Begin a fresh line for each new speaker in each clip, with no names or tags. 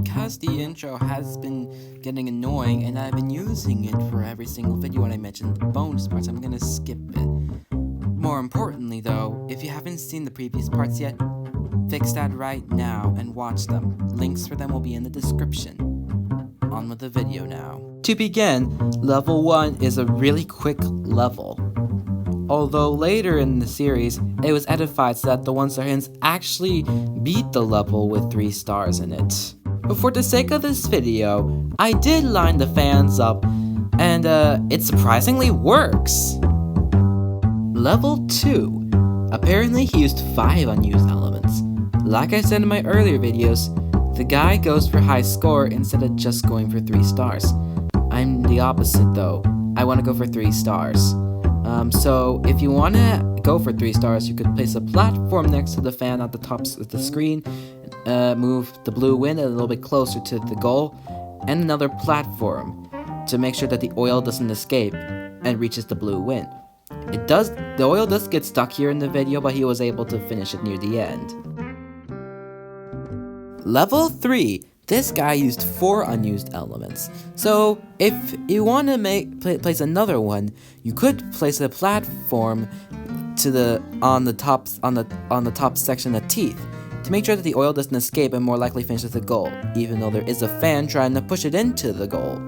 because the intro has been getting annoying and I've been using it for every single video when I mentioned the bonus parts, I'm gonna skip it. More importantly though, if you haven't seen the previous parts yet, fix that right now and watch them. Links for them will be in the description. On with the video now. To begin, level 1 is a really quick level. Although later in the series, it was edified so that the ones that are hints actually beat the level with 3 stars in it. But for the sake of this video, I did line the fans up, and it surprisingly works! Level 2. Apparently he used 5 unused elements. Like I said in my earlier videos, the guy goes for high score instead of just going for 3 stars. I'm the opposite though. I want to go for 3 stars. So if you want to go for 3 stars, you could place a platform next to the fan at the top of the screen, move the blue wind a little bit closer to the goal, and another platform to make sure that the oil doesn't escape and reaches the blue wind. The oil does get stuck here in the video, but he was able to finish it near the end. Level 3. This guy used 4 unused elements. So if you want to place another one, you could place a platform on the top section of teeth to make sure that the oil doesn't escape and more likely finishes the goal, even though there is a fan trying to push it into the goal.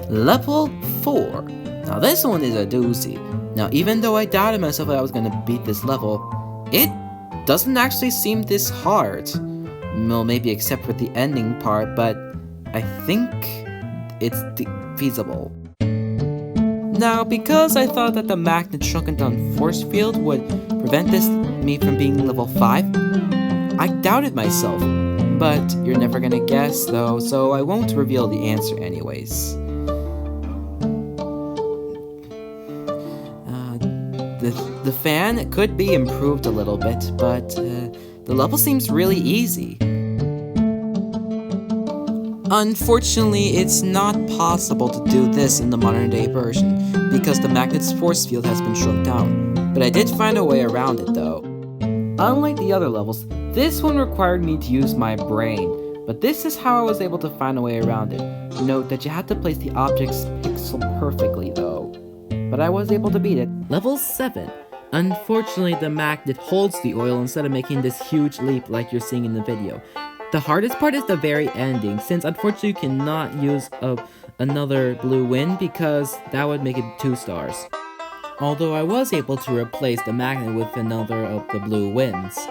Level 4. Now this one is a doozy. Now even though I doubted myself that I was going to beat this level, it doesn't actually seem this hard. Well, maybe except for the ending part, but I think it's feasible. Now, because I thought that the magnet shrunken down force field would prevent me from being level 5, I doubted myself. But you're never gonna guess though, so I won't reveal the answer anyways. The fan could be improved a little bit, but the level seems really easy. Unfortunately, it's not possible to do this in the modern day version, because the magnet's force field has been shrunk down, but I did find a way around it though. Unlike the other levels, this one required me to use my brain, but this is how I was able to find a way around it. Note that you had to place the object's pixel perfectly though, but I was able to beat it. Level 7. Unfortunately, the magnet holds the oil instead of making this huge leap like you're seeing in the video. The hardest part is the very ending, since unfortunately you cannot use another blue wind because that would make it 2 stars. Although I was able to replace the magnet with another of the blue winds.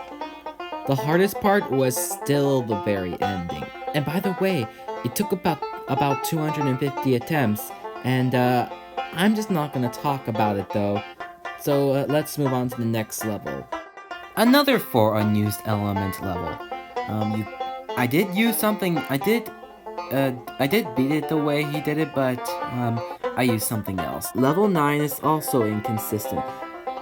The hardest part was still the very ending. And by the way, it took about 250 attempts, and I'm just not gonna talk about it though. So let's move on to the next level. Another 4 unused element level. I did use something. I did beat it the way he did it, but I used something else. Level 9 is also inconsistent,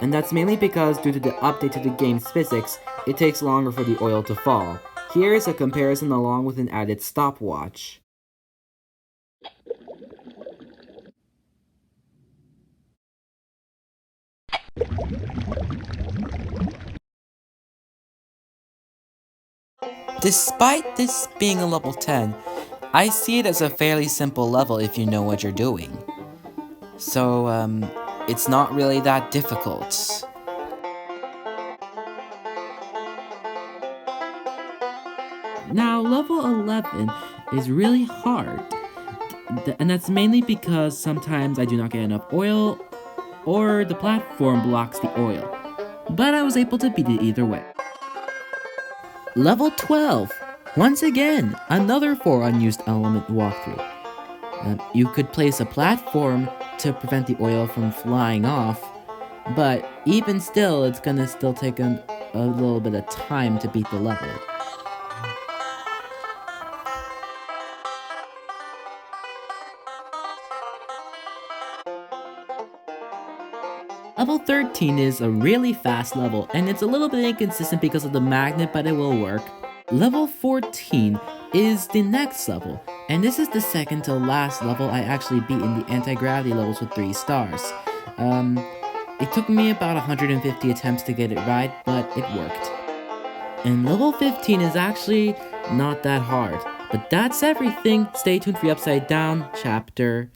and that's mainly because due to the update to the game's physics, it takes longer for the oil to fall. Here is a comparison along with an added stopwatch. Despite this being a level 10, I see it as a fairly simple level if you know what you're doing. So, it's not really that difficult. Now, level 11 is really hard, and that's mainly because sometimes I do not get enough oil, or the platform blocks the oil, but I was able to beat it either way. Level 12. Once again, another 4 unused element walkthrough. You could place a platform to prevent the oil from flying off, but even still, it's gonna still take a little bit of time to beat the level. Level 13 is a really fast level, and it's a little bit inconsistent because of the magnet, but it will work. Level 14 is the next level, and this is the second to last level I actually beat in the anti-gravity levels with 3 stars. It took me about 150 attempts to get it right, but it worked. And level 15 is actually not that hard. But that's everything. Stay tuned for the Upside Down Chapter